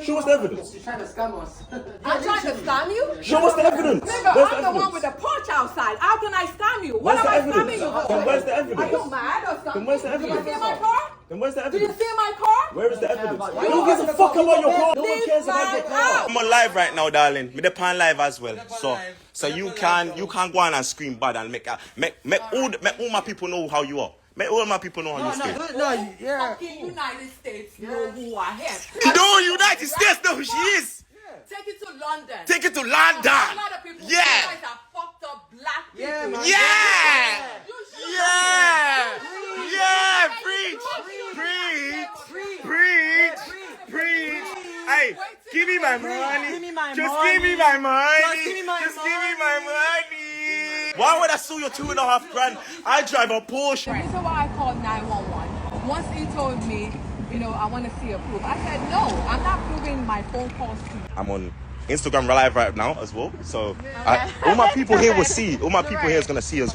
Show us the evidence. You're trying to scam us. I'm trying to scam you? Show us the evidence. Nigga, Where's the I'm the one evidence? with the porch outside. How can I scam you? What Where's am the I evidence? scamming you for? Then where's the Are you evidence? mad or something? Then where's the Do you evidence? see my car? Then where's the Do you evidence? see my car? Where is the evidence? about No that. one gives a fuck about your car. No one Leave cares about my your car. house. I'm on live right now, darling. Me on live as well. So you can go on and scream bad and make all my people know how you are. Make all my people know how you scream. No, yeah. Fucking United States know who I am. No, United States know who she is. Take it to London. Take it to A lot London. of people. Yeah. You guys are fucked up black people. Yeah, man. Yeah. You should Yeah. have Yeah. Preach. Hey, give me my money. Give me my Just money. give me my money. Just give me my Just give me my money. Why would I sue your $2.5 grand? I drive a Porsche. The reason why I called 911, once he told me, I want to see a proof, I said, no, I'm not proving my phone calls to you. I'm on Instagram live right now as well. So all my people here will see. All my people here is gonna see as well.